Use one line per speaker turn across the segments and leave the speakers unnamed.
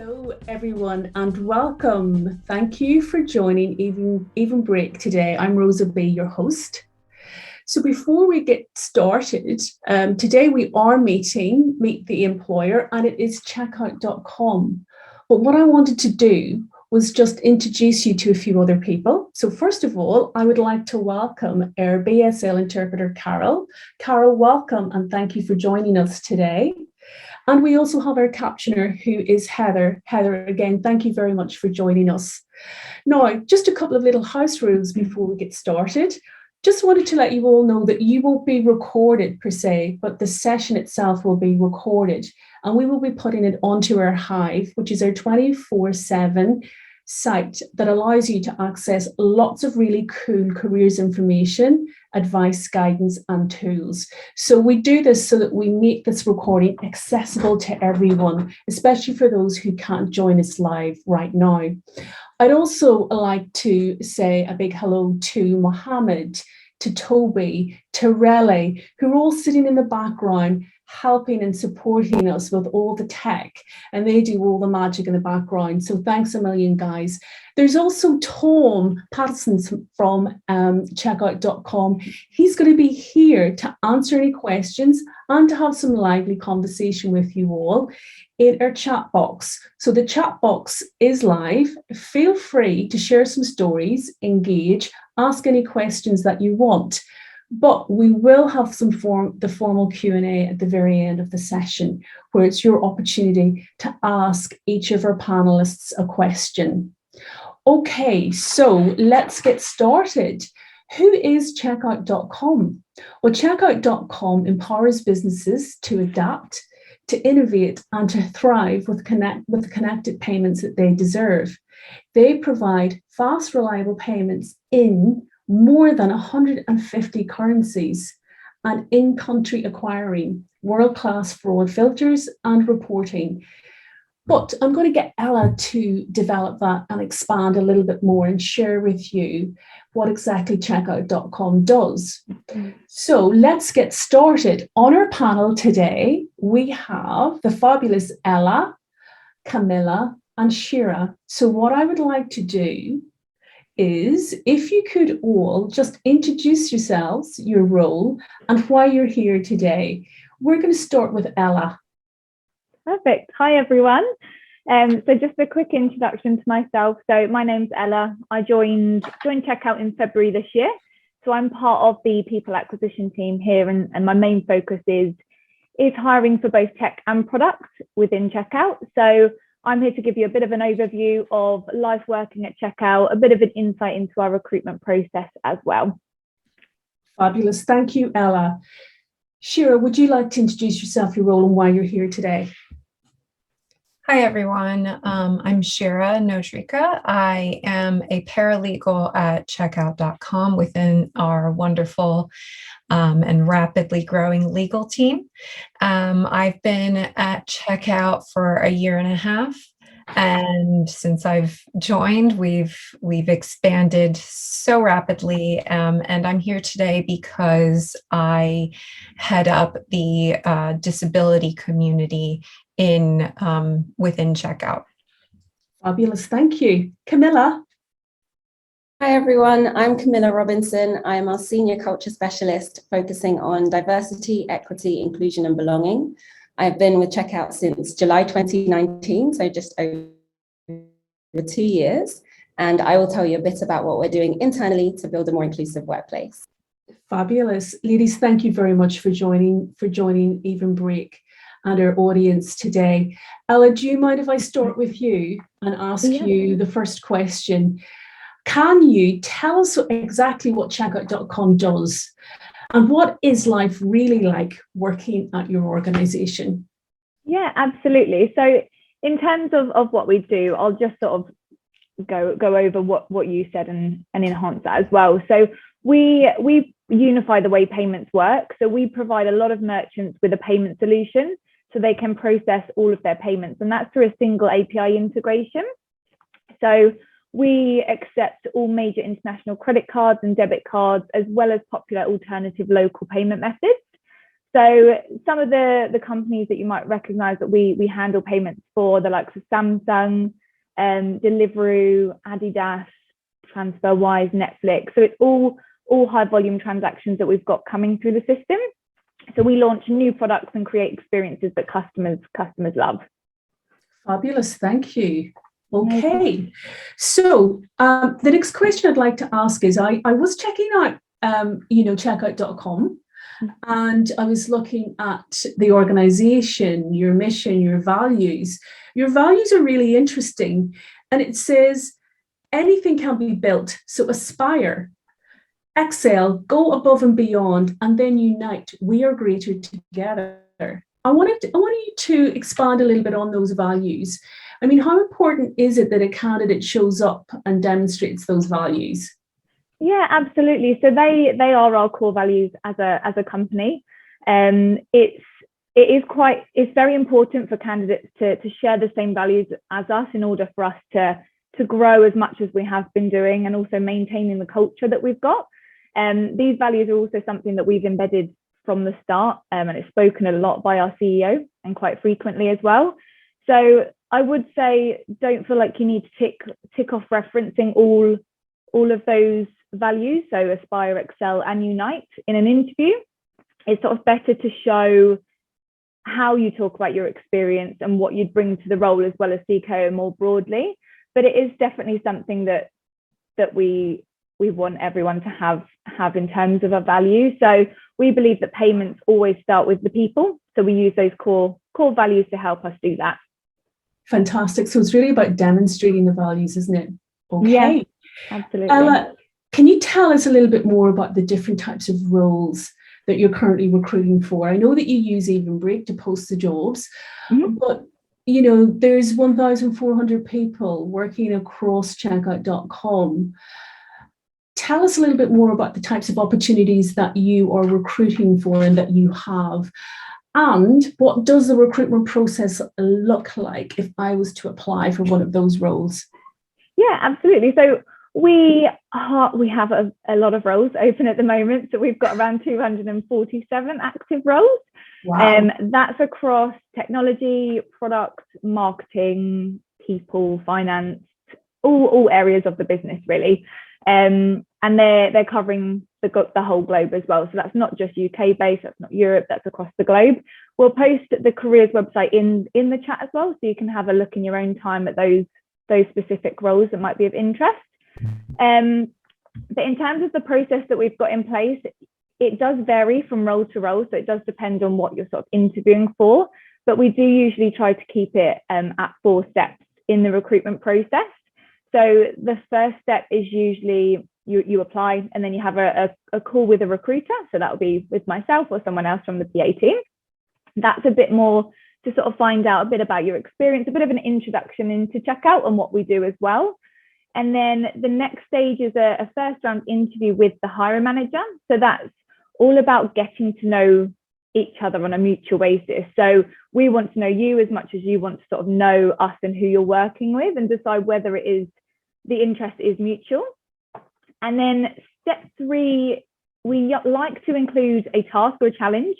Hello, everyone, and welcome. Thank you for joining Evenbreak today. I'm Rosa B, your host. So before we get started, today we are Meet the Employer, and it is checkout.com. But what I wanted to do was just introduce you to a few other people. So first of all, I would like to welcome our Bsl Interpreter, Carol. Carol, welcome, and thank you for joining us today. And we also have our captioner, who is Heather. Heather, again, thank you very much for joining us. Now, just a couple of little house rules before we get started. Just wanted to let you all know that you won't be recorded per se, but the session itself will be recorded. And we will be putting it onto our Hive, which is our 24/7 site that allows you to access lots of really cool careers information, advice, guidance, and tools. So we do this so that we make this recording accessible to everyone, especially for those who can't join us live right now. I'd also like to say a big hello to Mohammed, to Toby, to Rele, who are all sitting in the background helping and supporting us with all the tech, and they do all the magic in the background. So thanks a million, guys. There's also Tom Patterson from checkout.com. He's going to be here to answer any questions and to have some lively conversation with you all in our chat box. So the chat box is live. Feel free to share some stories, engage, ask any questions that you want. But we will have the formal Q&A at the very end of the session, where it's your opportunity to ask each of our panelists a question. Okay, so let's get started. Who is checkout.com? Well, checkout.com empowers businesses to adapt, to innovate, and to thrive with the connected payments that they deserve. They provide fast, reliable payments in more than 150 currencies and in-country acquiring, world-class fraud filters and reporting. But I'm going to get Ella to develop that and expand a little bit more and share with you what exactly checkout.com does. So let's get started. On our panel today, we have the fabulous Ella, Camilla, and Shira. So what I would like to do is, if you could all just introduce yourselves, your role, and why you're here today. We're going to start with Ella.
Perfect. Hi, everyone. So just a quick introduction to myself. So my name's Ella. I joined Checkout in February this year. So I'm part of the people acquisition team here, and my main focus is hiring for both tech and product within Checkout. So I'm here to give you a bit of an overview of life working at Checkout, a bit of an insight into our recruitment process as well.
Fabulous. Thank you, Ella. Shira, would you like to introduce yourself, your role, and why you're here today?
Hi, everyone. I'm Shira Notrika. I am a paralegal at checkout.com within our wonderful and rapidly growing legal team. I've been at Checkout for a year and a half. And since I've joined, we've expanded so rapidly. And I'm here today because I head up the disability community within Checkout.
Fabulous, thank you. Camilla.
Hi everyone, I'm Camilla Robinson. I am our Senior Culture Specialist focusing on diversity, equity, inclusion and belonging. I've been with Checkout since July 2019, so just over 2 years. And I will tell you a bit about what we're doing internally to build a more inclusive workplace.
Fabulous. Ladies, thank you very much for joining Evenbreak and our audience today. Ella, do you mind if I start with you and ask you the first question? Can you tell us exactly what checkout.com does, and what is life really like working at your organization?
Yeah, absolutely. So in terms of what we do, I'll just sort of go over what you said and enhance that as well. So we unify the way payments work. So we provide a lot of merchants with a payment solution so they can process all of their payments, and that's through a single API integration. So we accept all major international credit cards and debit cards, as well as popular alternative local payment methods. So some of the companies that you might recognize that we handle payments for, the likes of Samsung, Deliveroo, Adidas, TransferWise, Netflix. So it's all high volume transactions that we've got coming through the system. So we launch new products and create experiences that customers love.
Fabulous, thank you. Okay, so the next question I'd like to ask is, I was checking out, checkout.com, and I was looking at the organization, your mission, your values. Your values are really interesting, and it says anything can be built, so aspire, excel, go above and beyond, and then unite. We are greater together. I wanted you to expand a little bit on those values. I mean, how important is it that a candidate shows up and demonstrates those values?
Yeah, absolutely. So they are our core values as a company. It's very important for candidates to share the same values as us in order for us to grow as much as we have been doing, and also maintaining the culture that we've got. These values are also something that we've embedded from the start, and it's spoken a lot by our CEO and quite frequently as well. So I would say, don't feel like you need to tick off referencing all of those values, so aspire, excel, and unite in an interview. It's sort of better to show how you talk about your experience and what you'd bring to the role, as well as CKO more broadly. But it is definitely something that we want everyone to have in terms of a value. So we believe that payments always start with the people. So we use those core values to help us do that.
Fantastic. So it's really about demonstrating the values, isn't it? Okay.
Yeah, absolutely.
Ella, can you tell us a little bit more about the different types of roles that you're currently recruiting for? I know that you use Evenbreak to post the jobs, but there's 1,400 people working across checkout.com. Tell us a little bit more about the types of opportunities that you are recruiting for and that you have. And what does the recruitment process look like if I was to apply for one of those roles?
Yeah, absolutely. So we have a lot of roles open at the moment. So we've got around 247 active roles.
Wow.
That's across technology, product, marketing, people, finance, all areas of the business really. And they're covering the whole globe as well. So that's not just UK based, that's not Europe, that's across the globe. We'll post the careers website in the chat as well, so you can have a look in your own time at those specific roles that might be of interest. But in terms of the process that we've got in place, it does vary from role to role. So it does depend on what you're sort of interviewing for, but we do usually try to keep it at 4 steps in the recruitment process. So the first step is usually you apply, and then you have a call with a recruiter. So that will be with myself or someone else from the PA team. That's a bit more to sort of find out a bit about your experience, a bit of an introduction into Checkout and what we do as well. And then the next stage is a first round interview with the hiring manager. So that's all about getting to know each other on a mutual basis. So we want to know you as much as you want to sort of know us and who you're working with, and decide whether the interest is mutual. And then step 3, we like to include a task or a challenge.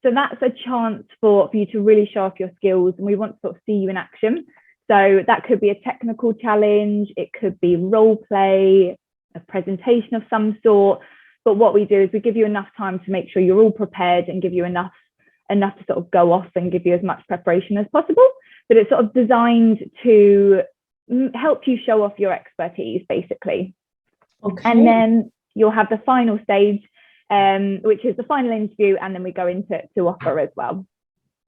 So that's a chance for you to really show off your skills, and we want to sort of see you in action. So that could be a technical challenge, it could be role play, a presentation of some sort. But what we do is we give you enough time to make sure you're all prepared, and give you enough to sort of go off and give you as much preparation as possible. But it's sort of designed to help you show off your expertise, basically. Okay. And then you'll have the final stage, which is the final interview, and then we go into offer as well.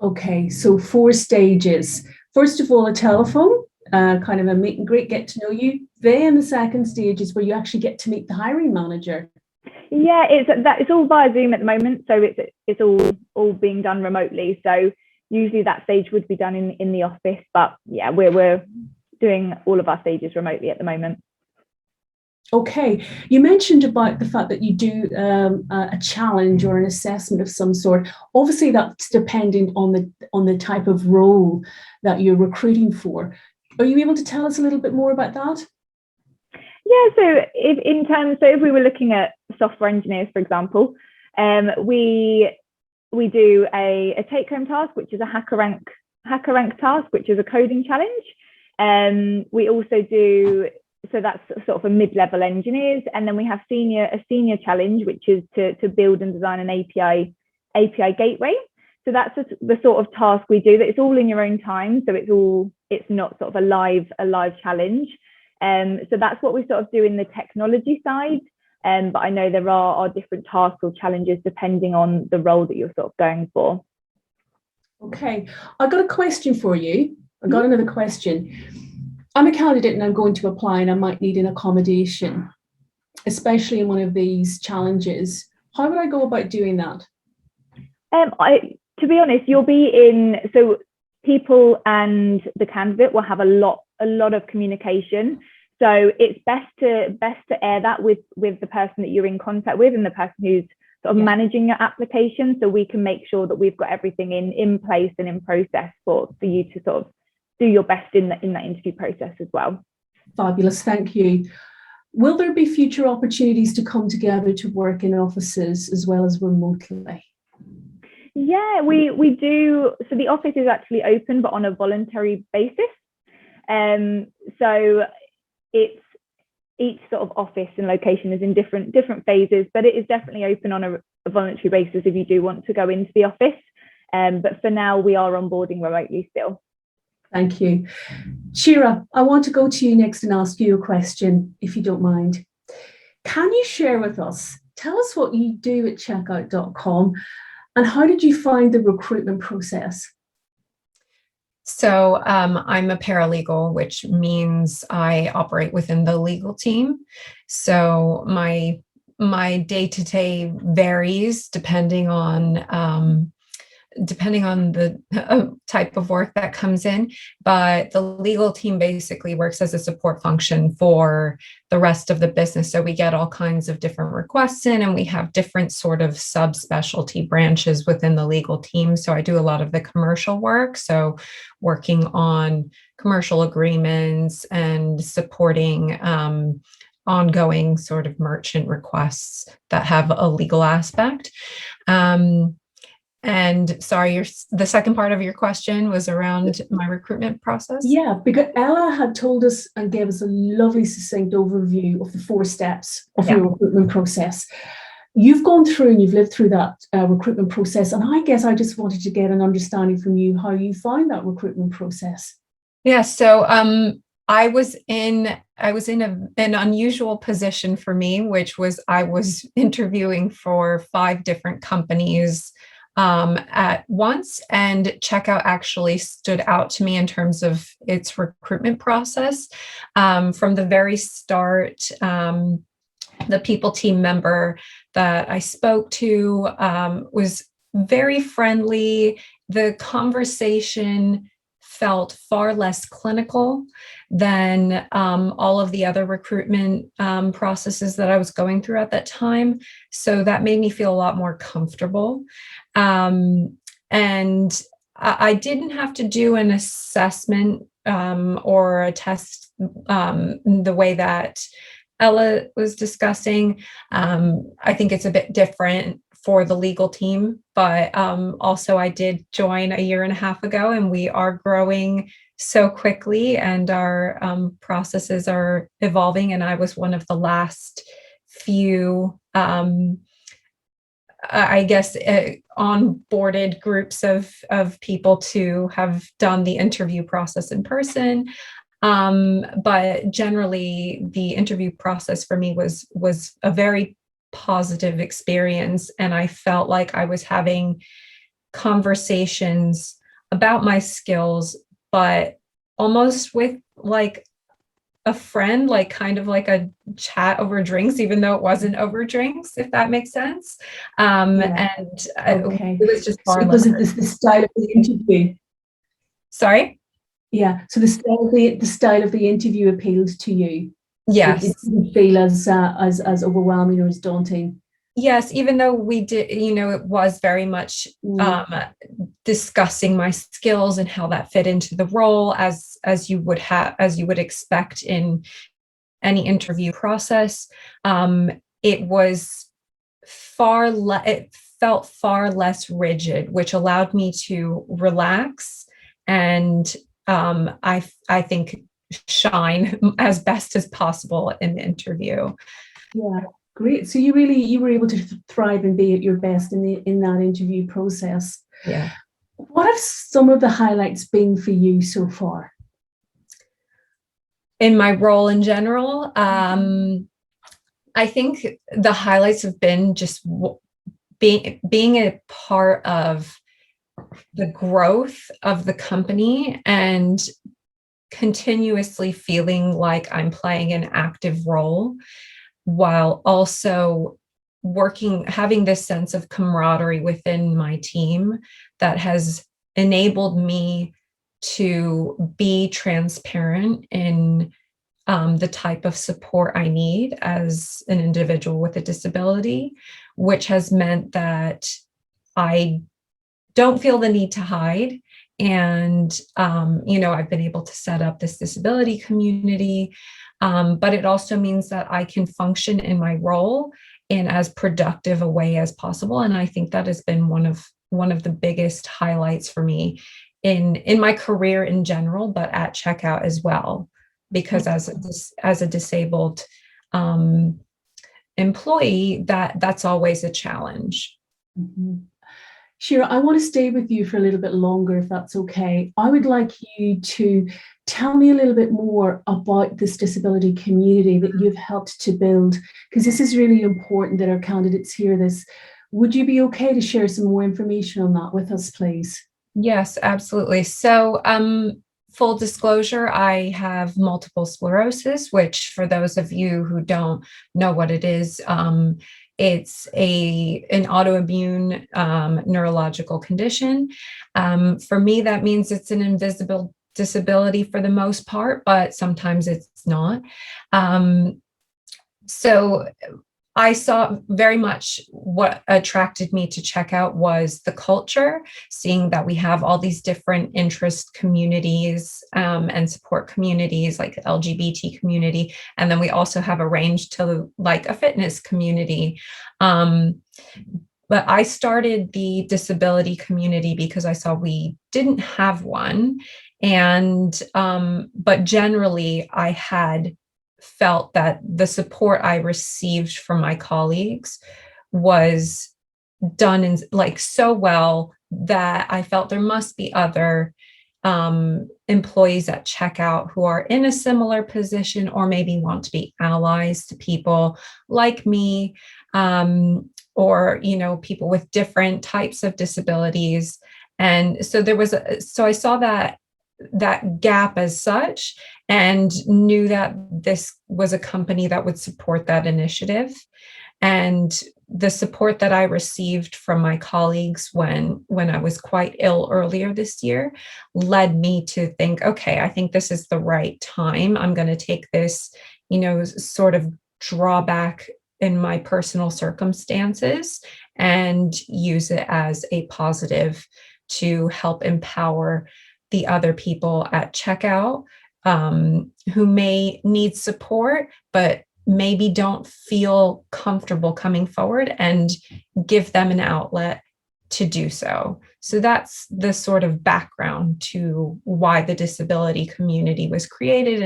Okay, so 4 stages. First of all, a telephone, kind of a meet and greet, get to know you. Then the second stage is where you actually get to meet the hiring manager. Yeah,
it's all via Zoom at the moment, so it's all being done remotely. So usually that stage would be done in the office, but yeah, we're doing all of our stages remotely at the moment.
Okay, you mentioned about the fact that you do a challenge or an assessment of some sort. Obviously, that's dependent on the type of role that you're recruiting for. Are you able to tell us a little bit more about that?
Yeah, so if we were looking at software engineers, for example, we we do a take-home task, which is a HackerRank task, which is a coding challenge. We also do, so that's sort of a mid-level engineers, and then we have a senior challenge, which is to build and design an API gateway. So that's the sort of task we do. That it's all in your own time, so it's not sort of a live challenge. So that's what we sort of do in the technology side. But I know there are different tasks or challenges depending on the role that you're sort of going for.
Okay, I've got a question for you. I've got another question. I'm a candidate and I'm going to apply and I might need an accommodation, especially in one of these challenges. How would I go about doing that?
To be honest, you'll be in, so people and the candidate will have a lot of communication. So it's best to air that with the person that you're in contact with and the person who's sort of managing your application, so we can make sure that we've got everything in place and in process for you to sort of do your best in that interview process as well.
Fabulous, thank you. Will there be future opportunities to come together to work in offices as well as remotely?
Yeah, we do. So the office is actually open, but on a voluntary basis. So it's each sort of office and location is in different phases, but it is definitely open on a voluntary basis if you do want to go into the office. But for now, we are onboarding remotely still.
Thank you. Shira, I want to go to you next and ask you a question, if you don't mind. Can you share with us, tell us what you do at checkout.com and how did you find the recruitment process?
So I'm a paralegal, which means I operate within the legal team. So my day-to-day varies depending on the type of work that comes in, but the legal team basically works as a support function for the rest of the business. So we get all kinds of different requests in, and we have different sort of subspecialty branches within the legal team. So I do a lot of the commercial work, so working on commercial agreements and supporting ongoing sort of merchant requests that have a legal aspect. And sorry, the second part of your question was around my recruitment process?
Yeah, because Ella had told us and gave us a lovely succinct overview of the 4 steps of your recruitment process. You've gone through and you've lived through that recruitment process. And I guess I just wanted to get an understanding from you how you find that recruitment process.
Yeah, so I was in an unusual position for me, which was I was interviewing for 5 different companies at once, and Checkout actually stood out to me in terms of its recruitment process. From the very start, the people team member that I spoke to was very friendly. The conversation felt far less clinical than all of the other recruitment processes that I was going through at that time. So that made me feel a lot more comfortable. And I didn't have to do an assessment or a test the way that Ella was discussing. I think it's a bit different for the legal team, but also I did join a year and a half ago, and we are growing so quickly and our processes are evolving. And I was one of the last few, I guess, onboarded groups of people to have done the interview process in person. But generally, the interview process for me was a very positive experience, and I felt like I was having conversations about my skills, but almost with like a friend, like kind of like a chat over drinks, even though it wasn't over drinks, if that makes sense. And it was just far
less. So was it the style of the interview?
Sorry?
Yeah, so the style of the interview appealed to you.
Yes.
It didn't feel as overwhelming or as daunting.
Yes, even though we did, it was very much discussing my skills and how that fit into the role as you would expect in any interview process. It was felt far less rigid, which allowed me to relax and I think shine as best as possible in the interview.
Yeah, great. So you were able to thrive and be at your best in that interview process.
Yeah.
What have some of the highlights been for you so far?
In my role in general, I think the highlights have been just being a part of the growth of the company and continuously feeling like I'm playing an active role while also having this sense of camaraderie within my team that has enabled me to be transparent in the type of support I need as an individual with a disability, which has meant that I don't feel the need to hide. And, I've been able to set up this disability community, but it also means that I can function in my role in as productive a way as possible. And I think that has been one of the biggest highlights for me in my career in general, but at Checkout as well, because as a disabled employee, that's always a challenge.
Mm-hmm. Shira, I want to stay with you for a little bit longer, if that's okay. I would like you to tell me a little bit more about this disability community that you've helped to build, because this is really important that our candidates hear this. Would you be okay to share some more information on that with us, please?
Yes, absolutely. So, full disclosure, I have multiple sclerosis, which for those of you who don't know what it is, it's an autoimmune neurological condition. For me, that means it's an invisible disability for the most part, but sometimes it's not. So I saw very much what attracted me to Checkout was the culture, seeing that we have all these different interest communities and support communities like the LGBT community. And then we also have a range to like a fitness community. But I started the disability community because I saw we didn't have one. But generally I had felt that the support I received from my colleagues was done in like so well that I felt there must be other employees at Checkout who are in a similar position or maybe want to be allies to people like me, or people with different types of disabilities. And so so I saw that gap as such and knew that this was a company that would support that initiative. And the support that I received from my colleagues when I was quite ill earlier this year led me to think, okay, I think this is the right time. I'm going to take this, sort of drawback in my personal circumstances and use it as a positive to help empower the other people at Checkout who may need support, but maybe don't feel comfortable coming forward, and give them an outlet to do so. So that's the sort of background to why the disability community was created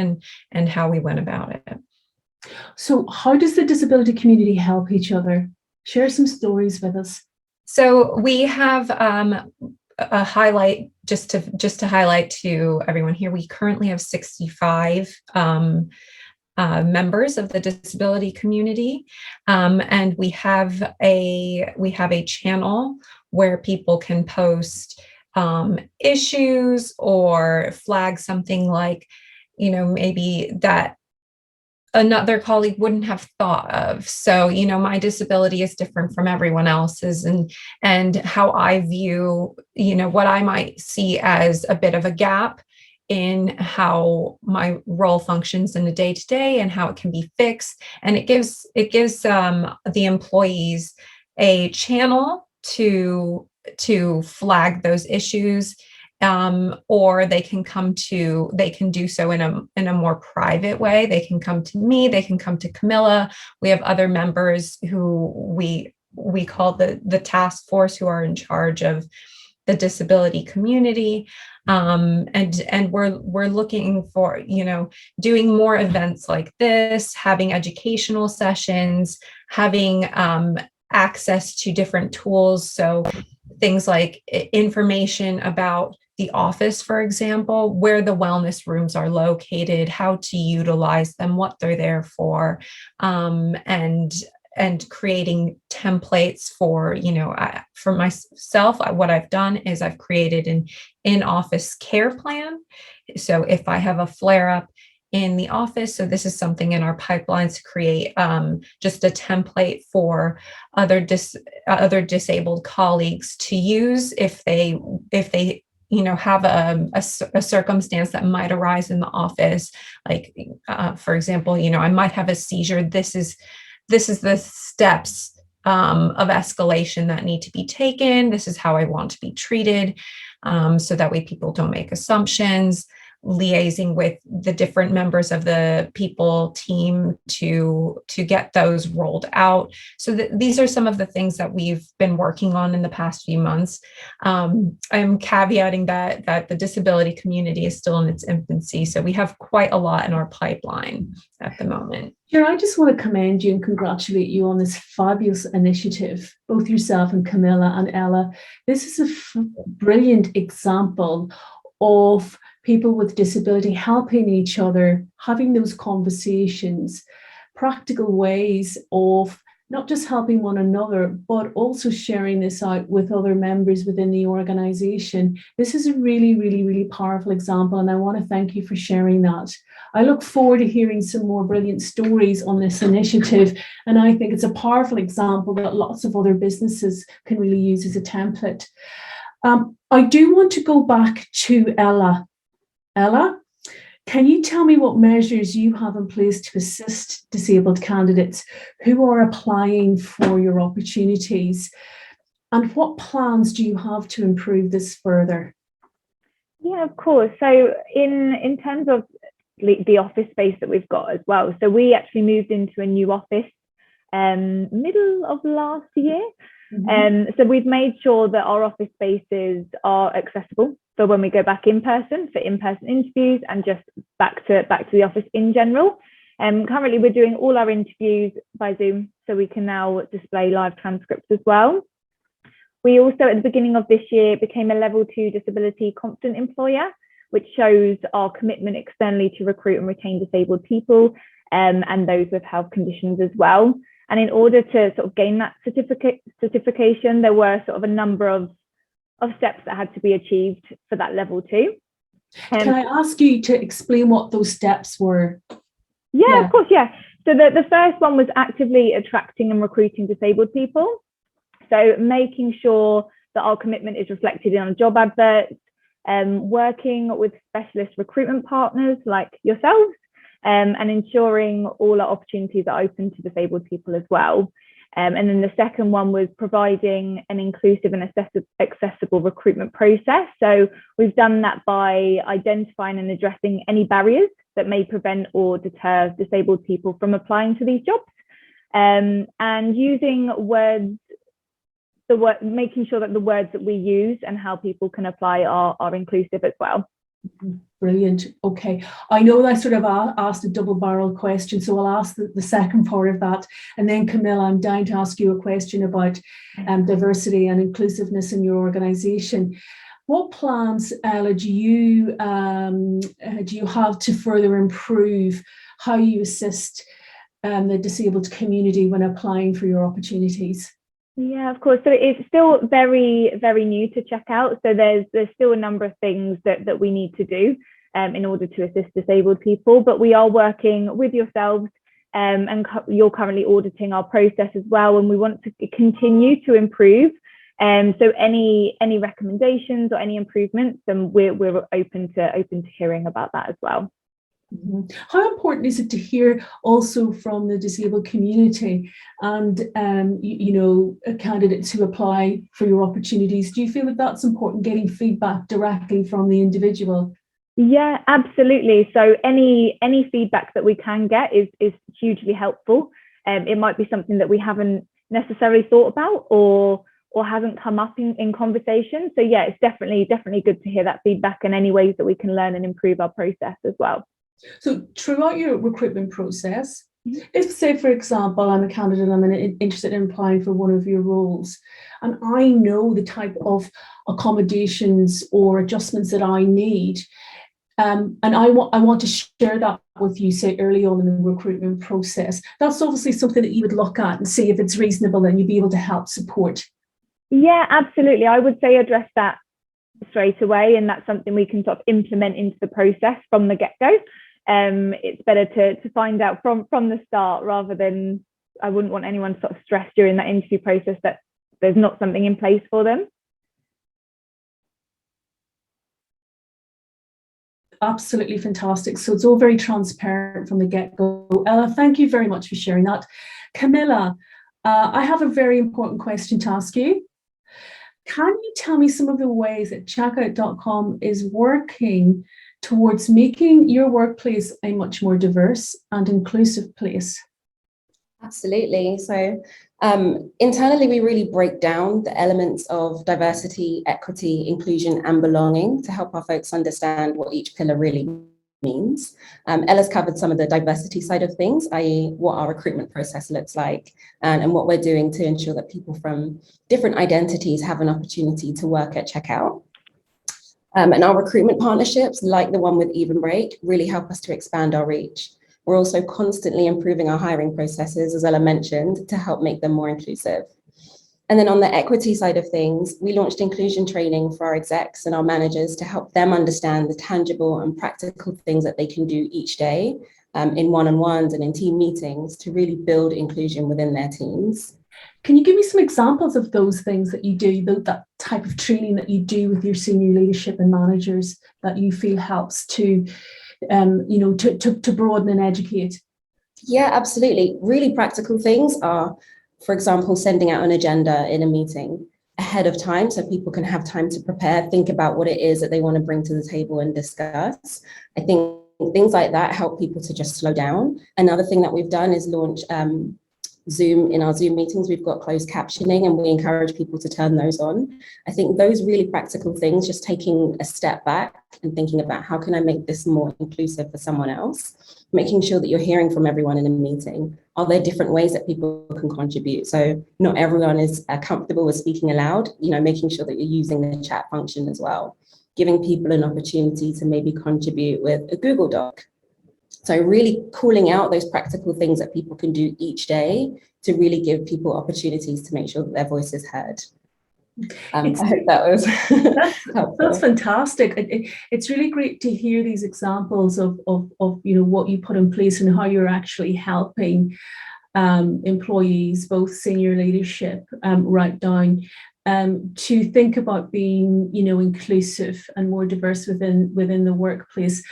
and how we went about it.
So how does the disability community help each other? Share some stories with us.
So we have a highlight, just to highlight to everyone here, we currently have 65 members of the disability community, and we have a channel where people can post issues or flag something like, maybe that another colleague wouldn't have thought of. So, my disability is different from everyone else's, and how I view, what I might see as a bit of a gap in how my role functions in the day-to-day and how it can be fixed. And it gives the employees a channel to flag those issues. Or they can do so in a more private way. They can come to me, they can come to Camilla. We have other members who we we call the task force, who are in charge of the disability community. And we're looking for, doing more events like this, having educational sessions, having access to different tools. So things like information about the office, for example, where the wellness rooms are located, how to utilize them, what they're there for, and creating templates for, for myself. What I've done is I've created an in-office care plan. So if I have a flare-up in the office, so this is something in our pipelines to create just a template for other disabled colleagues to use if they have a circumstance that might arise in the office. Like, for example, I might have a seizure. This is the steps of escalation that need to be taken. This is how I want to be treated. So that way people don't make assumptions, liaising with the different members of the people team to get those rolled out. So these are some of the things that we've been working on in the past few months. I'm caveating that the disability community is still in its infancy. So we have quite a lot in our pipeline at the moment.
Shira, I just want to commend you and congratulate you on this fabulous initiative, both yourself and Camilla and Ella. This is a brilliant example of people with disability helping each other, having those conversations, practical ways of not just helping one another, but also sharing this out with other members within the organization. This is a really, really, really powerful example, and I want to thank you for sharing that. I look forward to hearing some more brilliant stories on this initiative, and I think it's a powerful example that lots of other businesses can really use as a template. I do want to go back to Ella. Ella, can you tell me what measures you have in place to assist disabled candidates who are applying for your opportunities? And what plans do you have to improve this further?
Yeah, of course. So in terms of the office space that we've got as well, so we actually moved into a new office middle of last year. Mm-hmm. So we've made sure that our office spaces are accessible for when we go back in person, for in-person interviews, and just back to the office in general. Currently, we're doing all our interviews by Zoom, so we can now display live transcripts as well. We also, at the beginning of this year, became a level 2 disability confident employer, which shows our commitment externally to recruit and retain disabled people and those with health conditions as well. And in order to sort of gain that certification, there were sort of a number of steps that had to be achieved for that level 2.
Can I ask you to explain what those steps were?
Yeah, of course, yeah. So the first one was actively attracting and recruiting disabled people. So making sure that our commitment is reflected in our job adverts, working with specialist recruitment partners like yourselves, and ensuring all our opportunities are open to disabled people as well. And then the second one was providing an inclusive and accessible recruitment process. So we've done that by identifying and addressing any barriers that may prevent or deter disabled people from applying to these jobs, and using words, making sure that the words that we use and how people can apply are inclusive as well.
Brilliant. Okay. I know I sort of asked a double-barreled question, so I'll ask the second part of that. And then, Camilla, I'm dying to ask you a question about diversity and inclusiveness in your organisation. What plans, Ella, do you have to further improve how you assist the disabled community when applying for your opportunities?
Yeah, of course. So it's still very, very new to Checkout. So there's still a number of things that we need to do in order to assist disabled people. But we are working with yourselves, and you're currently auditing our process as well. And we want to continue to improve. So any recommendations or any improvements, then we're open to hearing about that as well.
Mm-hmm. How important is it to hear also from the disabled community and candidates who apply for your opportunities? Do you feel that that's important, getting feedback directly from the individual?
Yeah, absolutely. So any feedback that we can get is hugely helpful. It might be something that we haven't necessarily thought about or hasn't come up in conversation. So yeah, it's definitely good to hear that feedback and any ways that we can learn and improve our process as well.
So throughout your recruitment process, if, say, for example, I'm a candidate and I'm interested in applying for one of your roles, and I know the type of accommodations or adjustments that I need, and I want to share that with you, say, early on in the recruitment process, that's obviously something that you would look at and see if it's reasonable and you'd be able to help support.
Yeah, absolutely. I would say address that straight away, and that's something we can sort of implement into the process from the get-go. It's better to find out from the start, rather than, I wouldn't want anyone to sort of stress during that interview process that there's not something in place for them.
Absolutely fantastic. So it's all very transparent from the get-go. Ella, thank you very much for sharing that. Camilla, I have a very important question to ask you. Can you tell me some of the ways that Checkout.com is working towards making your workplace a much more diverse and inclusive place?
Absolutely. So internally, we really break down the elements of diversity, equity, inclusion, and belonging to help our folks understand what each pillar really means. Ella's covered some of the diversity side of things, i.e. what our recruitment process looks like and what we're doing to ensure that people from different identities have an opportunity to work at Checkout. And our recruitment partnerships, like the one with Evenbreak, really help us to expand our reach. We're also constantly improving our hiring processes, as Ella mentioned, to help make them more inclusive. And then on the equity side of things, we launched inclusion training for our execs and our managers to help them understand the tangible and practical things that they can do each day in one-on-ones and in team meetings to really build inclusion within their teams.
Can you give me some examples of those things that you do, that type of training that you do with your senior leadership and managers that you feel helps to broaden and educate?
Yeah, absolutely. Really practical things are, for example, sending out an agenda in a meeting ahead of time so people can have time to prepare, think about what it is that they want to bring to the table and discuss. I think things like that help people to just slow down. Another thing that we've done is launch Zoom. In our Zoom meetings, we've got closed captioning and we encourage people to turn those on. I think those really practical things, just taking a step back and thinking about how can I make this more inclusive for someone else, making sure that you're hearing from everyone in a meeting. Are there different ways that people can contribute? So not everyone is comfortable with speaking aloud, making sure that you're using the chat function as well, giving people an opportunity to maybe contribute with a Google Doc. So really calling out those practical things that people can do each day to really give people opportunities to make sure that their voice is heard. I hope that was
that's fantastic. It's really great to hear these examples of what you put in place and how you're actually helping employees, both senior leadership right down, to think about being inclusive and more diverse within the workplace.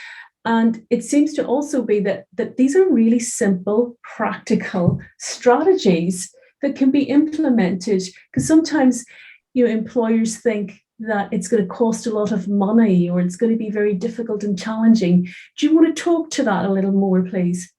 And it seems to also be that these are really simple, practical strategies that can be implemented, because sometimes employers think that it's going to cost a lot of money or it's going to be very difficult and challenging. Do you want to talk to that a little more, please?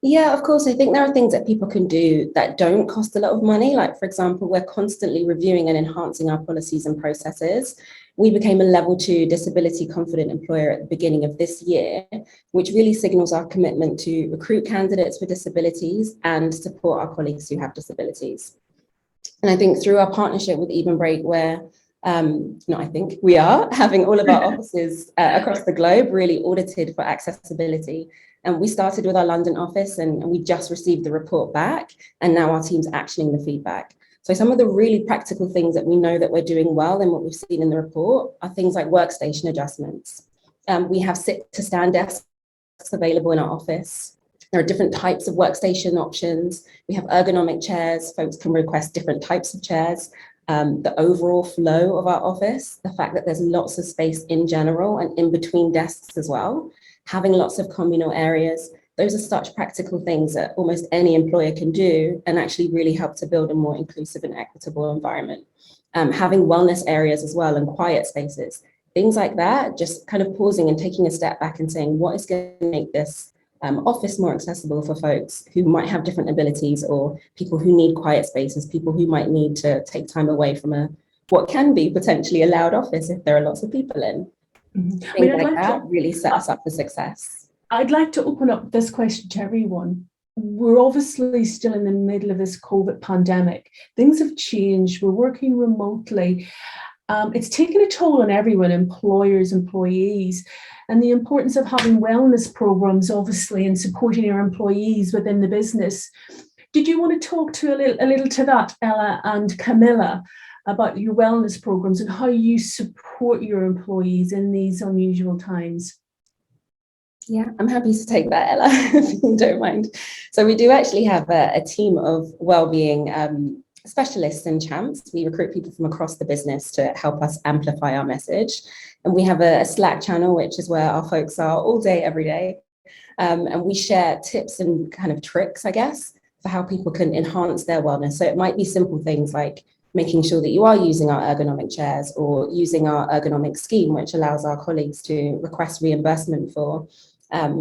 Yeah, of course. I think there are things that people can do that don't cost a lot of money. Like, for example, we're constantly reviewing and enhancing our policies and processes. We became a level 2 disability confident employer at the beginning of this year, which really signals our commitment to recruit candidates with disabilities and support our colleagues who have disabilities. And I think through our partnership with Evenbreak, we are having all of our offices across the globe really audited for accessibility. And we started with our London office and we just received the report back, and now our team's actioning the feedback. So some of the really practical things that we know that we're doing well and what we've seen in the report are things like workstation adjustments. We have sit to stand desks available in our office. There are different types of workstation options. We have ergonomic chairs. Folks can request different types of chairs. The overall flow of our office, the fact that there's lots of space in general and in between desks as well, having lots of communal areas. Those are such practical things that almost any employer can do and actually really help to build a more inclusive and equitable environment. Having wellness areas as well and quiet spaces, things like that, just kind of pausing and taking a step back and saying, what is going to make this office more accessible for folks who might have different abilities, or people who need quiet spaces, people who might need to take time away from what can be potentially a loud office if there are lots of people in. Things like that really set us up for success.
I'd like to open up this question to everyone. We're obviously still in the middle of this COVID pandemic. Things have changed. We're working remotely. It's taken a toll on everyone, employers, employees, and the importance of having wellness programs, obviously, and supporting your employees within the business. Did you want to talk to a little to that, Ella and Camilla, about your wellness programs and how you support your employees in these unusual times?
Yeah, I'm happy to take that, Ella, if you don't mind. So we do actually have a team of wellbeing specialists and champs. We recruit people from across the business to help us amplify our message. And we have a Slack channel, which is where our folks are all day, every day. And we share tips and kind of tricks, I guess, for how people can enhance their wellness. So it might be simple things like making sure that you are using our ergonomic chairs, or using our ergonomic scheme, which allows our colleagues to request reimbursement for I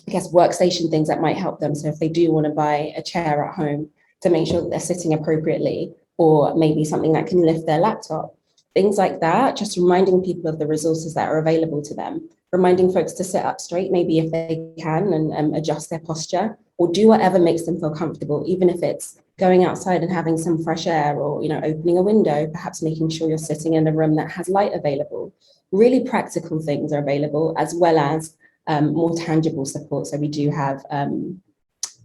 guess workstation things that might help them. So if they do want to buy a chair at home, to make sure that they're sitting appropriately, or maybe something that can lift their laptop, things like that, just reminding people of the resources that are available to them, reminding folks to sit up straight, maybe if they can, and adjust their posture, or do whatever makes them feel comfortable, even if it's going outside and having some fresh air, or opening a window, perhaps making sure you're sitting in a room that has light available. Really practical things are available, as well as more tangible support. So we do have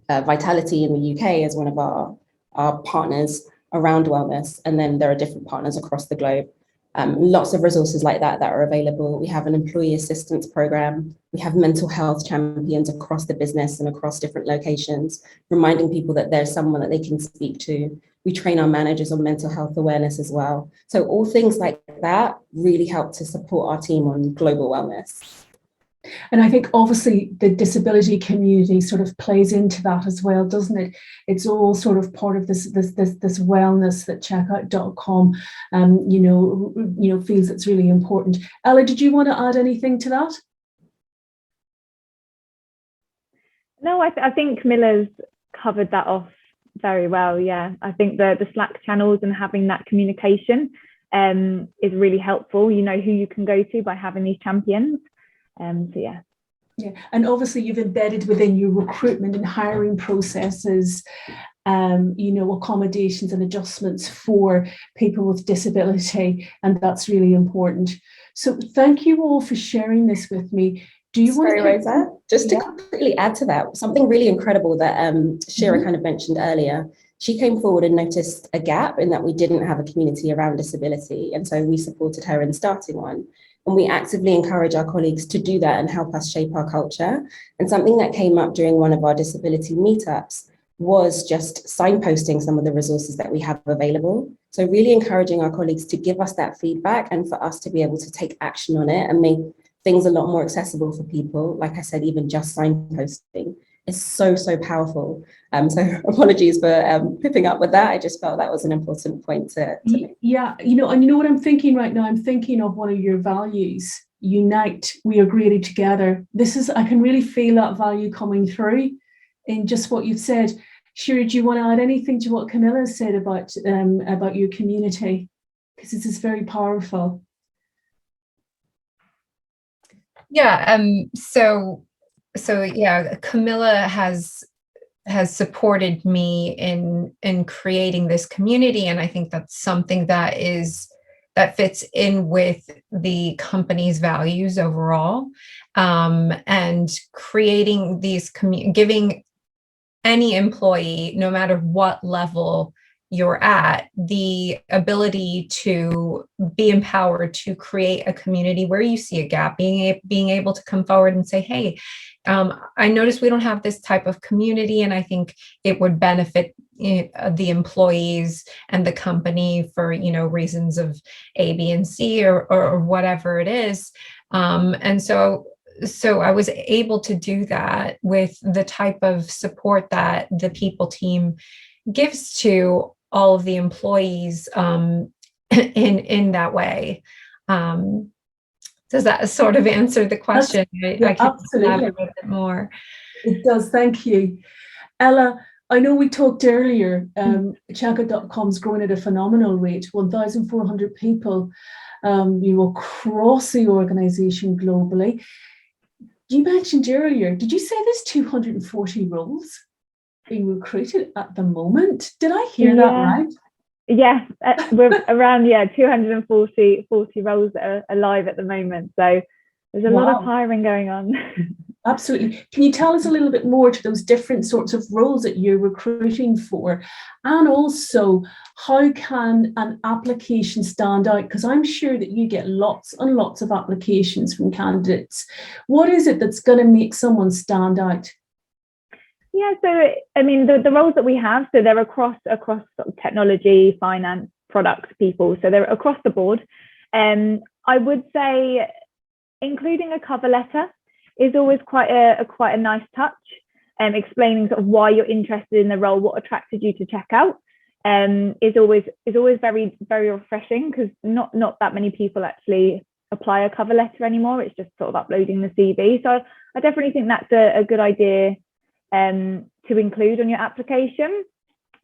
Vitality in the UK as one of our partners around wellness, and then there are different partners across the globe. Lots of resources like that are available. We have an employee assistance program. We have mental health champions across the business and across different locations, reminding people that there's someone that they can speak to. We train our managers on mental health awareness as well. So all things like that really help to support our team on global wellness.
And I think obviously the disability community sort of plays into that as well, doesn't it? It's all sort of part of this wellness that checkout.com feels it's really important. Ella, did you want to add anything to that?
No, I think Camilla's covered that off very well. Yeah, I think the Slack channels and having that communication is really helpful. You know who you can go to by having these champions. So yeah,
and obviously you've embedded within your recruitment and hiring processes, accommodations and adjustments for people with disability, and that's really important. So thank you all for sharing this with me. Do you want to
Rosa, just to quickly add to that, something really incredible that Shira kind of mentioned earlier. She came forward and noticed a gap in that we didn't have a community around disability, and so we supported her in starting one. And we actively encourage our colleagues to do that and help us shape our culture. And something that came up during one of our disability meetups was just signposting some of the resources that we have available. So really encouraging our colleagues to give us that feedback, and for us to be able to take action on it and make things a lot more accessible for people. Like I said, even just signposting is so powerful. So apologies for picking up with that. I just felt that was an important point to make.
Yeah, and you know what I'm thinking right now? I'm thinking of one of your values: unite, we are greater together. I can really feel that value coming through in just what you've said. Shira, do you want to add anything to what Camilla said about your community? Because this is very powerful.
Yeah. So yeah, Camilla has supported me in creating this community, and I think that's something that fits in with the company's values overall, and creating these giving any employee, no matter what level you're at, the ability to be empowered to create a community where you see a gap, being able to come forward and say, hey, I noticed we don't have this type of community, and I think it would benefit the employees and the company for reasons of A, B, and C, or whatever it is. And so I was able to do that with the type of support that the people team gives to all of the employees in that way. Does that sort of answer the question? I can elaborate a bit more.
It does. Thank you. Ella, I know we talked earlier, Checkup.com's growing at a phenomenal rate, 1,400 people, across the organization globally. You mentioned earlier, did you say there's 240 roles being recruited at the moment? Did I hear that right?
Yes, we're around 240 roles that are live at the moment. So there's a lot of hiring going on.
Absolutely. Can you tell us a little bit more to those different sorts of roles that you're recruiting for? And also, how can an application stand out? Because I'm sure that you get lots and lots of applications from candidates. What is it that's going to make someone stand out?
Yeah, so I mean, the roles that we have, so they're across sort of technology, finance, product people. So they're across the board. I would say including a cover letter is always quite a nice touch, explaining sort of why you're interested in the role, what attracted you to Checkout, is always very, very refreshing, because not that many people actually apply a cover letter anymore. It's just sort of uploading the CV. So I definitely think that's a good idea to include on your application,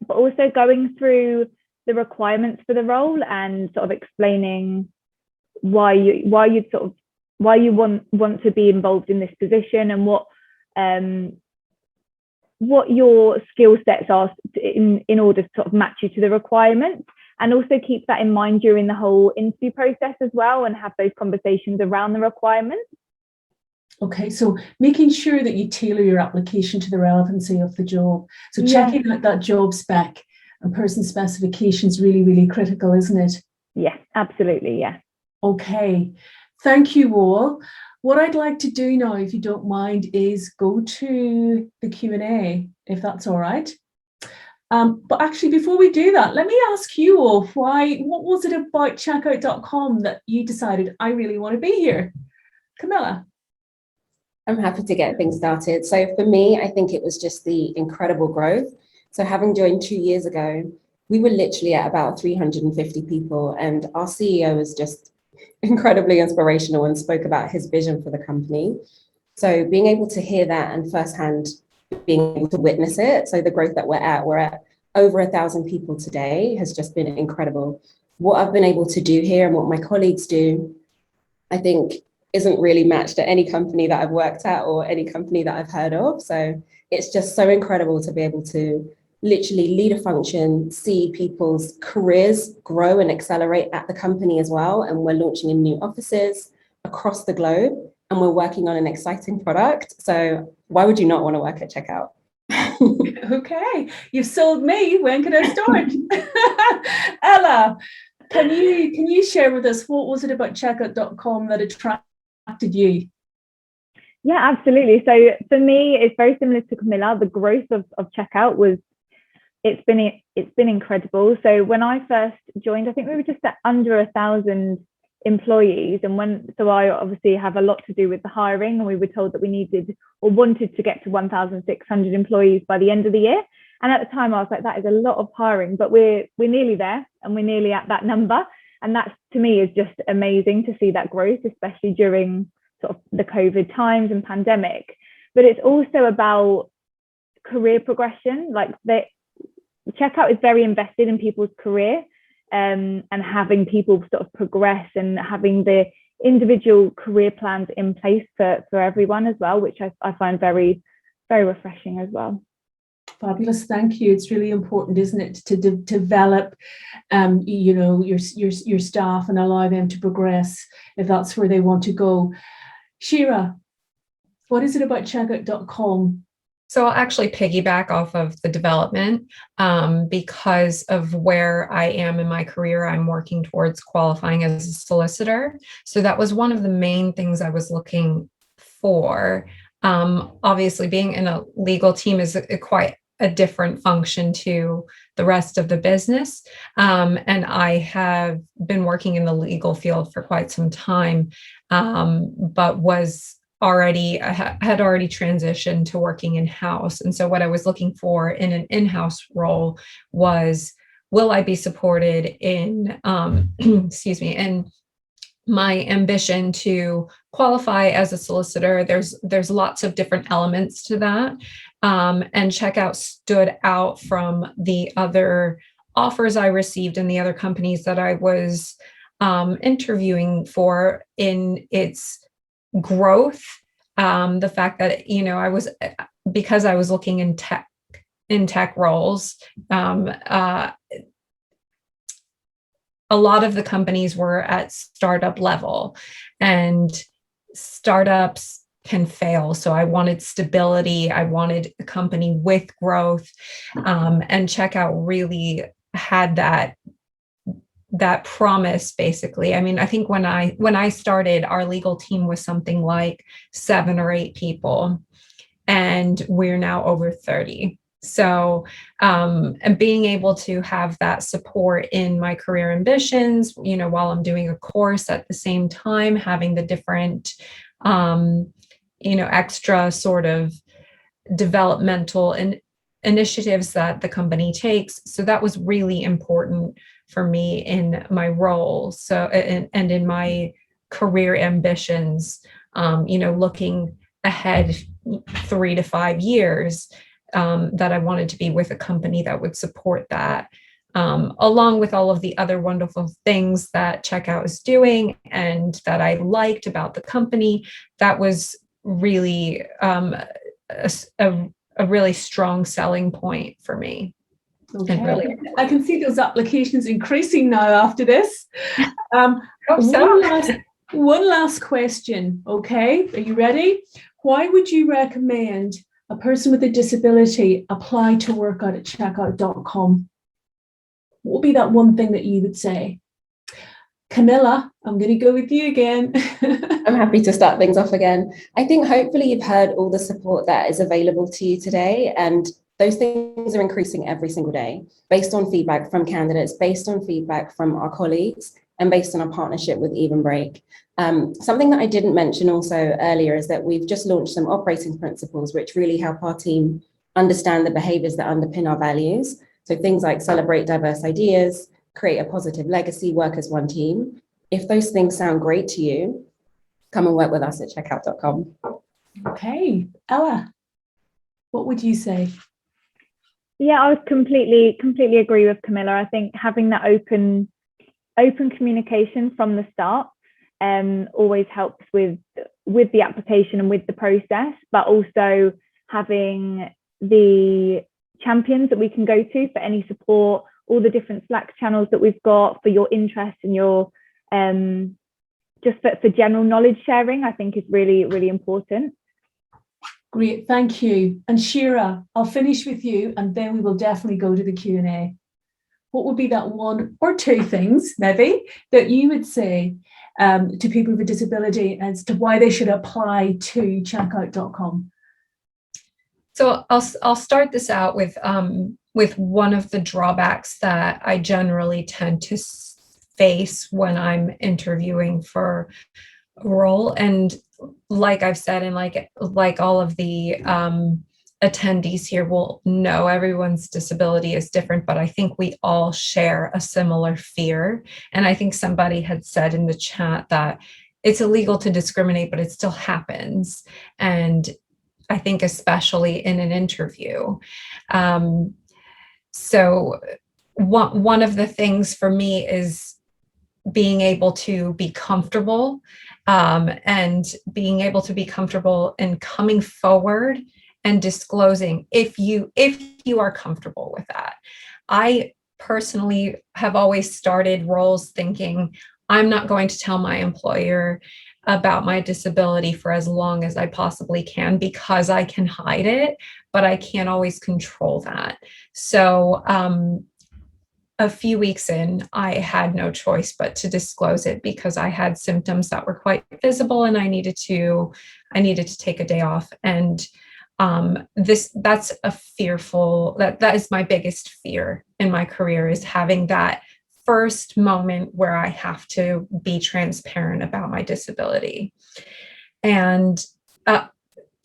but also going through the requirements for the role and sort of explaining why you want to be involved in this position, and what your skill sets are in order to sort of match you to the requirements, and also keep that in mind during the whole interview process as well, and have those conversations around the requirements.
Okay, so making sure that you tailor your application to the relevancy of the job. So checking out that job spec and person specification is really, really critical, isn't it?
Yeah, absolutely, yeah.
Okay, thank you all. What I'd like to do now, if you don't mind, is go to the Q&A, if that's all right. But actually, before we do that, let me ask you all, what was it about Checkout.com that you decided, I really want to be here? Camilla?
I'm happy to get things started. So for me, I think it was just the incredible growth. So having joined 2 years ago, we were literally at about 350 people, and our CEO was just incredibly inspirational and spoke about his vision for the company. So being able to hear that and firsthand being able to witness it, so the growth that we're at over 1,000 people today, has just been incredible. What I've been able to do here and what my colleagues do, I think, isn't really matched at any company that I've worked at or any company that I've heard of. So it's just so incredible to be able to literally lead a function, see people's careers grow and accelerate at the company as well. And we're launching in new offices across the globe, and we're working on an exciting product. So why would you not want to work at Checkout?
Okay, you've sold me. When can I start? Ella, can you share with us, what was it about Checkout.com that attracted you?
Yeah, absolutely. So for me, it's very similar to Camilla. The growth of Checkout it's been incredible. So when I first joined, I think we were just at under 1,000 employees, and so I obviously have a lot to do with the hiring, and we were told that we needed or wanted to get to 1,600 employees by the end of the year. And at the time I was like, that is a lot of hiring, but we're nearly there, and we're nearly at that number. And that, to me, is just amazing to see that growth, especially during sort of the COVID times and pandemic. But it's also about career progression. Like, Checkout is very invested in people's career, and having people sort of progress and having the individual career plans in place for everyone as well, which I find very, very refreshing as well.
Fabulous, thank you. It's really important, isn't it, to develop, your staff and allow them to progress if that's where they want to go. Shira, what is it about Checkout.com?
So I'll actually piggyback off of the development, because of where I am in my career. I'm working towards qualifying as a solicitor. So that was one of the main things I was looking for. Obviously, being in a legal team is quite a different function to the rest of the business. And I have been working in the legal field for quite some time, but had already transitioned to working in-house. And so what I was looking for in an in-house role was, will I be supported in, in my ambition to qualify as a solicitor. There's lots of different elements to that. And Checkout stood out from the other offers I received in the other companies that I was interviewing for in its growth. The fact that, because I was looking in tech roles, a lot of the companies were at startup level, and startups can fail. So I wanted stability. I wanted a company with growth, and Checkout really had that promise, basically. I mean, I think when I started, our legal team was something like 7 or 8 people, and we're now over 30. So, and being able to have that support in my career ambitions, while I'm doing a course at the same time, having the different, extra sort of developmental initiatives that the company takes. So that was really important for me in my role. So, and in my career ambitions, looking ahead 3 to 5 years, that I wanted to be with a company that would support that, along with all of the other wonderful things that Checkout is doing and that I liked about the company. That was really a really strong selling point for me.
Okay. Really, I can see those applications increasing now after this. One last question. Okay, are you ready? Why would you recommend a person with a disability apply to work out at checkout.com? What would be that one thing that you would say? Camilla, I'm going to go with you again.
I'm happy to start things off again. I think hopefully you've heard all the support that is available to you today, and those things are increasing every single day based on feedback from candidates, based on feedback from our colleagues, and based on our partnership with Evenbreak. Something that I didn't mention also earlier is that we've just launched some operating principles which really help our team understand the behaviors that underpin our values. So things like celebrate diverse ideas, create a positive legacy, work as one team. If those things sound great to you, come and work with us at checkout.com.
Okay, Ella, what would you say?
Yeah, I would completely agree with Camilla. I think having that open communication from the start always helps with the application and with the process, but also having the champions that we can go to for any support, all the different Slack channels that we've got for your interest and your just for general knowledge sharing, I think is really, really important.
Great, thank you. And Shira, I'll finish with you and then we will definitely go to the Q&A. What would be that one or two things, maybe, that you would say to people with a disability as to why they should apply to checkout.com?
So I'll start this out with one of the drawbacks that I generally tend to face when I'm interviewing for a role. And like I've said, and like all of the attendees here will know, everyone's disability is different, but I think we all share a similar fear. And I think somebody had said in the chat that it's illegal to discriminate, but it still happens. And I think especially in an interview. So one of the things for me is being able to be comfortable, and being able to be comfortable in coming forward and disclosing if you are comfortable with that. I personally have always started roles thinking I'm not going to tell my employer about my disability for as long as I possibly can, because I can hide it, but I can't always control that. So a few weeks in, I had no choice but to disclose it because I had symptoms that were quite visible and I needed to take a day off. And that's a fearful, that is my biggest fear in my career, is having that first moment where I have to be transparent about my disability. And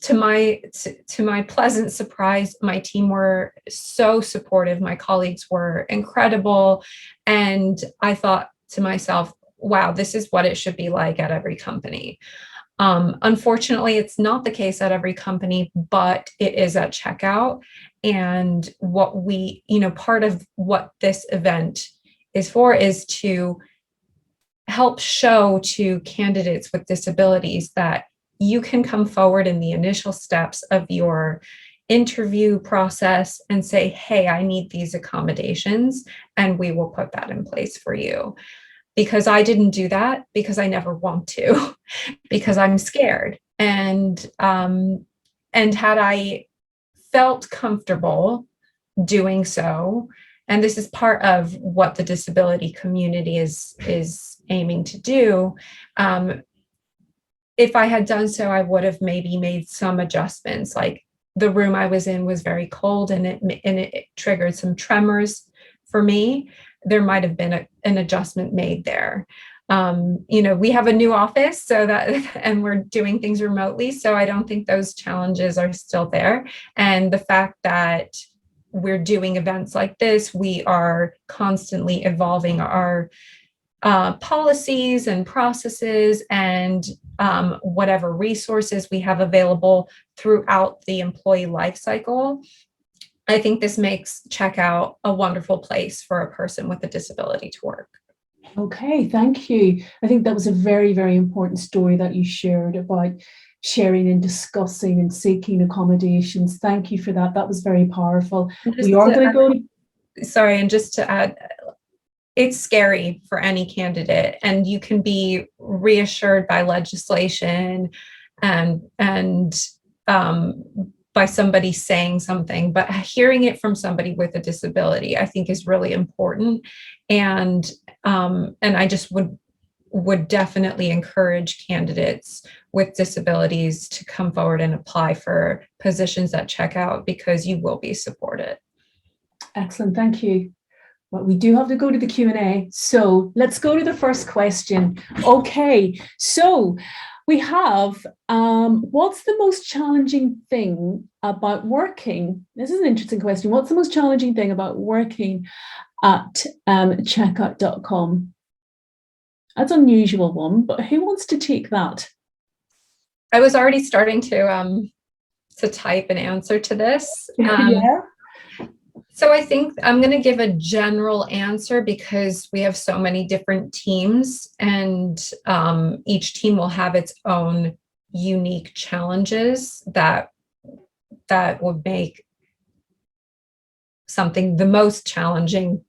to my pleasant surprise, my team were so supportive. My colleagues were incredible. And I thought to myself, wow, this is what it should be like at every company. Unfortunately, it's not the case at every company, but it is at Checkout. And what we, part of what this event is for is to help show to candidates with disabilities that you can come forward in the initial steps of your interview process and say, hey, I need these accommodations, and we will put that in place for you. Because I didn't do that, because I never want to, because I'm scared. And had I felt comfortable doing so, and this is part of what the disability community is aiming to do, if I had done so, I would have maybe made some adjustments. Like, the room I was in was very cold, and it triggered some tremors for me. There might have been an adjustment made there. We have a new office, and we're doing things remotely, so I don't think those challenges are still there. And the fact that we're doing events like this, we are constantly evolving our policies and processes and whatever resources we have available throughout the employee life cycle. I think this makes Checkout a wonderful place for a person with a disability to work.
Okay, thank you. I think that was a very, very important story that you shared about sharing and discussing and seeking accommodations. Thank you for that. That was very powerful. We are going to go.
Sorry, and just to add, it's scary for any candidate, and you can be reassured by legislation and by somebody saying something, but hearing it from somebody with a disability, I think, is really important. And I just would definitely encourage candidates with disabilities to come forward and apply for positions at Checkout, because you will be supported.
Excellent, thank you. Well, we do have to go to the Q&A, so let's go to the first question. Okay, so we have, what's the most challenging thing about working? This is an interesting question. What's the most challenging thing about working at checkup.com? That's an unusual one, but who wants to take that?
I was already starting to type an answer to this.
Yeah.
So I think I'm going to give a general answer, because we have so many different teams, and each team will have its own unique challenges that would make something the most challenging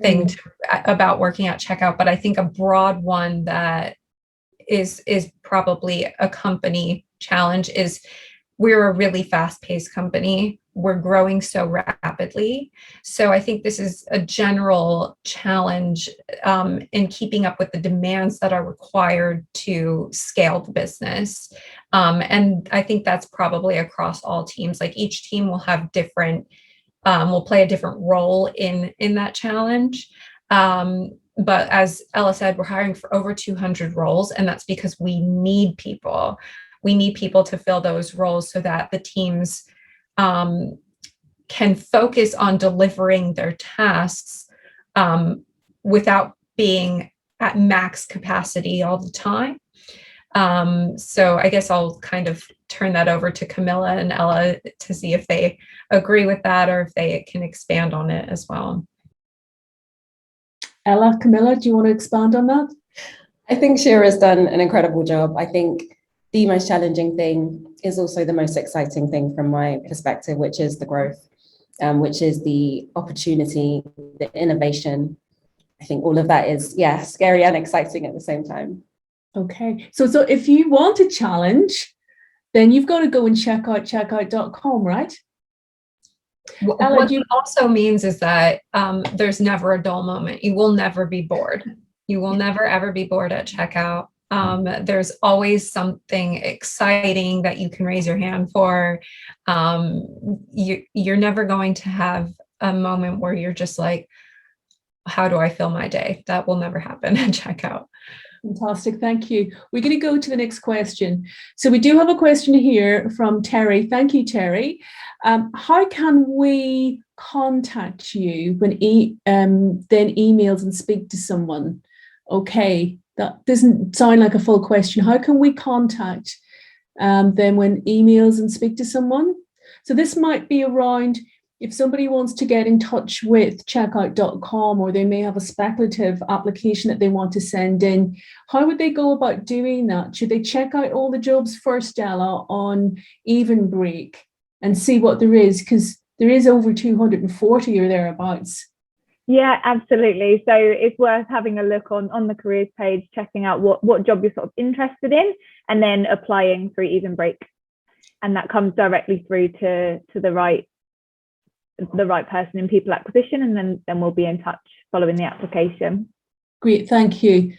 thing about working at Checkout. But I think a broad one that is probably a company challenge is we're a really fast-paced company. We're growing so rapidly. So I think this is a general challenge in keeping up with the demands that are required to scale the business. And I think that's probably across all teams. Like, each team will have will play a different role in that challenge. But as Ella said, we're hiring for over 200 roles, and that's because we need people. We need people to fill those roles so that the teams can focus on delivering their tasks without being at max capacity all the time. So I guess I'll kind of turn that over to Camilla and Ella to see if they agree with that, or if they can expand on it as well.
Ella, Camilla, do you want to expand on that?
I think Shira's done an incredible job. I think the most challenging thing is also the most exciting thing from my perspective, which is the growth, which is the opportunity, the innovation. I think all of that is, scary and exciting at the same time.
Okay, so if you want a challenge, then you've got to go and check out checkout.com, right?
Ella, what it also means is that there's never a dull moment. You will never be bored. You will never, ever be bored at Checkout. There's always something exciting that you can raise your hand for. You're never going to have a moment where you're just like, how do I fill my day? That will never happen at Checkout.
Fantastic, thank you. We're going to go to the next question. So we do have a question here from Terry. Thank you, Terry. How can we contact you when then emails and speak to someone? Okay, that doesn't sound like a full question. How can we contact them when emails and speak to someone? So this might be around if somebody wants to get in touch with checkout.com, or they may have a speculative application that they want to send in. How would they go about doing that? Should they check out all the jobs first, Ella, on Evenbreak and see what there is? Because there is over 240 or thereabouts.
Yeah, absolutely. So it's worth having a look on the careers page, checking out what job you're sort of interested in, and then applying through Evenbreak. And that comes directly through to the right person in people acquisition, and then we'll be in touch following the application.
Great, thank you.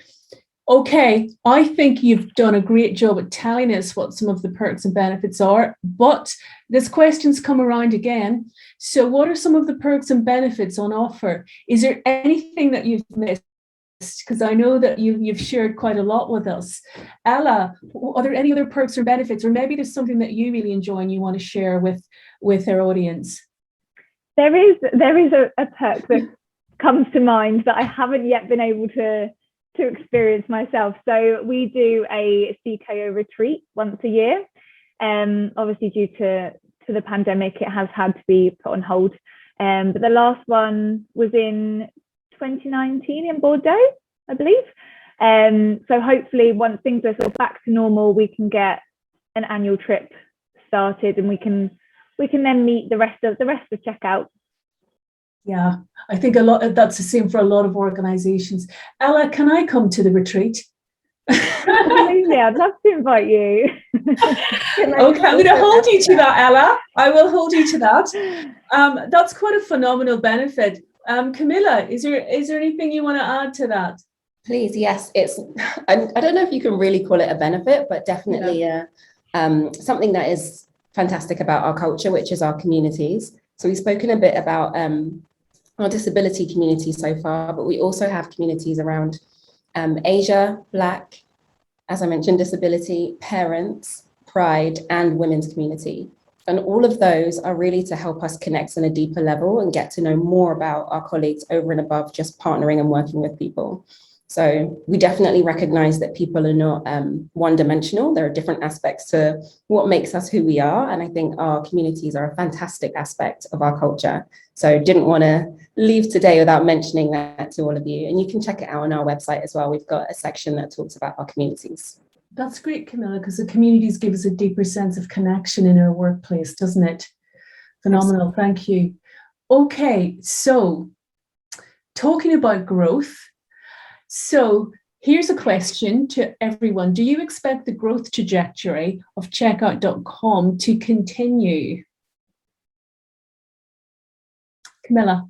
Okay, I think you've done a great job at telling us what some of the perks and benefits are, but this question's come around again. So what are some of the perks and benefits on offer? Is there anything that you've missed? Because I know that you've shared quite a lot with us. Ella, are there any other perks or benefits, or maybe there's something that you really enjoy and you want to share with our audience?
There is a perk that comes to mind that I haven't yet been able to experience myself. So we do a CKO retreat once a year. Obviously due to the pandemic, it has had to be put on hold. But the last one was in 2019 in Bordeaux, I believe. So hopefully once things are sort of back to normal, we can get an annual trip started, and we can then meet the rest of Checkout.
Yeah, I think that's the same for a lot of organizations. Ella, can I come to the retreat?
Absolutely, I'd love to invite you.
Okay, I'm going to hold you to that, Ella. I will hold you to that. That's quite a phenomenal benefit. Camilla, is there anything you want to add to that?
Please, yes. I don't know if you can really call it a benefit, but definitely something that is fantastic about our culture, which is our communities. So we've spoken a bit about our disability community so far, but we also have communities around Asia, Black, as I mentioned, disability, parents, pride, and women's community. And all of those are really to help us connect on a deeper level and get to know more about our colleagues over and above just partnering and working with people. So we definitely recognize that people are not one-dimensional. There are different aspects to what makes us who we are. And I think our communities are a fantastic aspect of our culture. So didn't want to leave today without mentioning that to all of you. And you can check it out on our website as well. We've got a section that talks about our communities.
That's great, Camilla, because the communities give us a deeper sense of connection in our workplace, doesn't it? Phenomenal, absolutely. Thank you. Okay, so talking about growth. So here's a question to everyone. Do you expect the growth trajectory of checkout.com to continue? Camilla.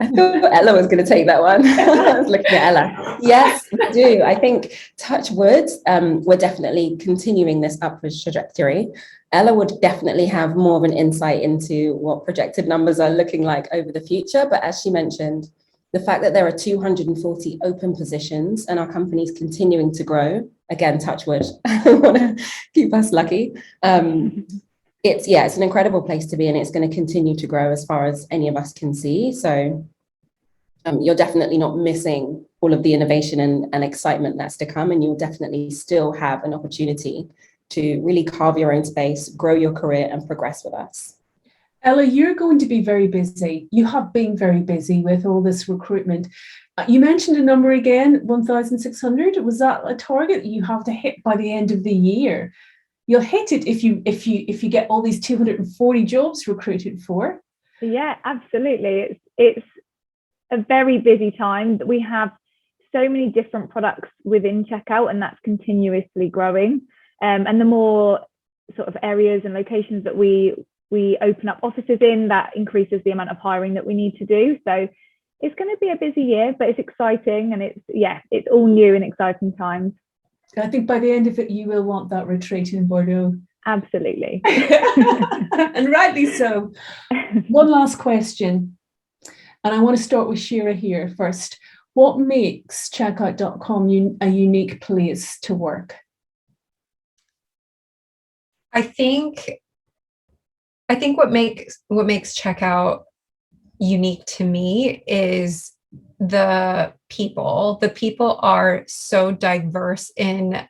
I thought Ella was going to take that one. I was looking at Ella. Yes, we do. I think, touch wood, we're definitely continuing this upwards trajectory. Ella would definitely have more of an insight into what projected numbers are looking like over the future. But as she mentioned, the fact that there are 240 open positions and our company's continuing to grow, again, touch wood, I want to keep us lucky. It's an incredible place to be, and it's going to continue to grow as far as any of us can see. So you're definitely not missing all of the innovation and excitement that's to come, and you'll definitely still have an opportunity to really carve your own space, grow your career, and progress with us.
Ella, you're going to be very busy. You have been very busy with all this recruitment. You mentioned a number again, 1,600. Was that a target that you have to hit by the end of the year? You'll hit it if you get all these 240 jobs recruited for.
Yeah, absolutely. It's a very busy time. We have so many different products within Checkout, and that's continuously growing. And the more sort of areas and locations that we open up offices in, that increases the amount of hiring that we need to do. So it's going to be a busy year, but it's exciting, and it's all new and exciting times.
I think by the end of it, you will want that retreat in Bordeaux.
Absolutely.
And rightly so. One last question. And I want to start with Shira here first. What makes checkout.com a unique place to work?
I think what makes Checkout unique to me is the people. The people are so diverse in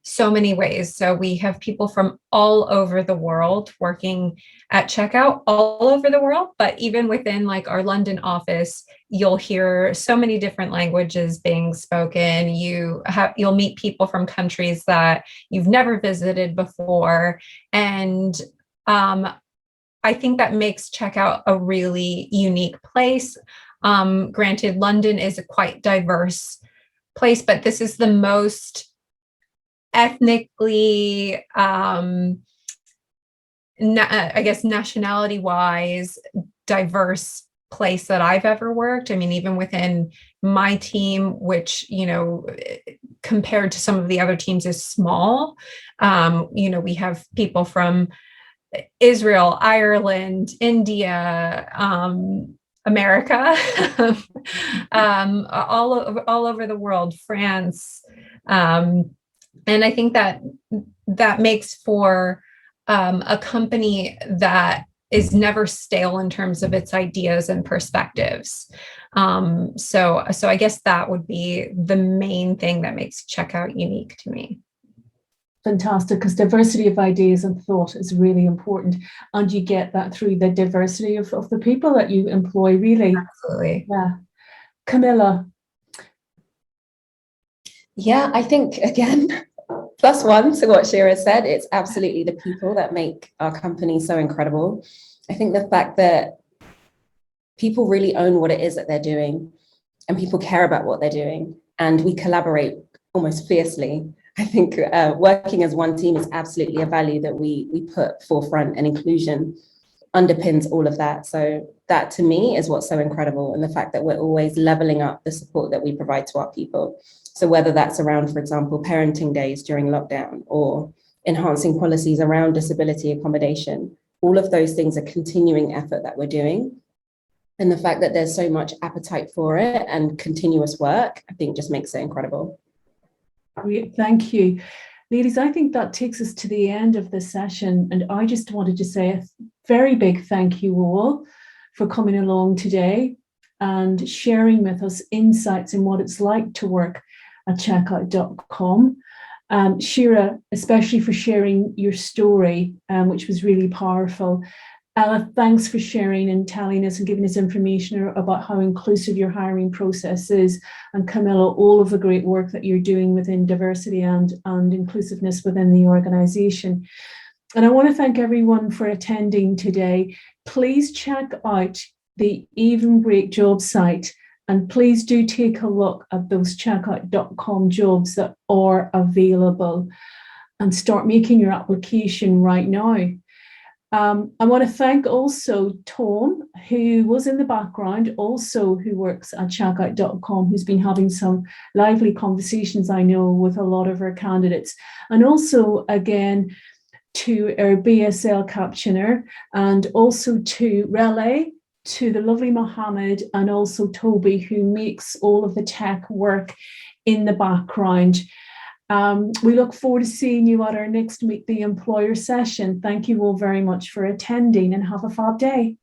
so many ways. So we have people from all over the world working at Checkout, all over the world, but even within like our London office, you'll hear so many different languages being spoken. You'll meet people from countries that you've never visited before. And I think that makes Checkout a really unique place. Granted, London is a quite diverse place, but this is the most ethnically, I guess, nationality wise, diverse place that I've ever worked. I mean, even within my team, which, compared to some of the other teams is small, we have people from Israel, Ireland, India, America, all over the world, France. And I think that makes for a company that is never stale in terms of its ideas and perspectives. So I guess that would be the main thing that makes Checkout unique to me.
Fantastic, because diversity of ideas and thought is really important. And you get that through the diversity of the people that you employ, really.
Absolutely.
Yeah. Camilla.
Yeah, I think, again, +1 to what Shira said, it's absolutely the people that make our company so incredible. I think the fact that people really own what it is that they're doing and people care about what they're doing and we collaborate almost fiercely. I think working as one team is absolutely a value that we put forefront, and inclusion underpins all of that. So that to me is what's so incredible, and the fact that we're always leveling up the support that we provide to our people. So whether that's around, for example, parenting days during lockdown or enhancing policies around disability accommodation, all of those things are continuing effort that we're doing. And the fact that there's so much appetite for it and continuous work, I think just makes it incredible.
Great, thank you. Ladies, I think that takes us to the end of this session. And I just wanted to say a very big thank you all for coming along today and sharing with us insights in what it's like to work at checkout.com. Shira, especially for sharing your story, which was really powerful. Ella, thanks for sharing and telling us and giving us information about how inclusive your hiring process is. And Camilla, all of the great work that you're doing within diversity and inclusiveness within the organisation. And I want to thank everyone for attending today. Please check out the Evenbreak job site, and please do take a look at those checkout.com jobs that are available and start making your application right now. I want to thank also Tom, who was in the background, also who works at checkout.com, who's been having some lively conversations, I know, with a lot of our candidates. And also, again, to our BSL captioner, and also to Relay, to the lovely Mohammed, and also Toby, who makes all of the tech work in the background. We look forward to seeing you at our next Meet the Employer session. Thank you all very much for attending, and have a fab day.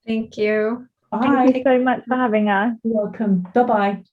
Thank you.
Bye.
Thank you so much for having us.
You're welcome. Bye-bye.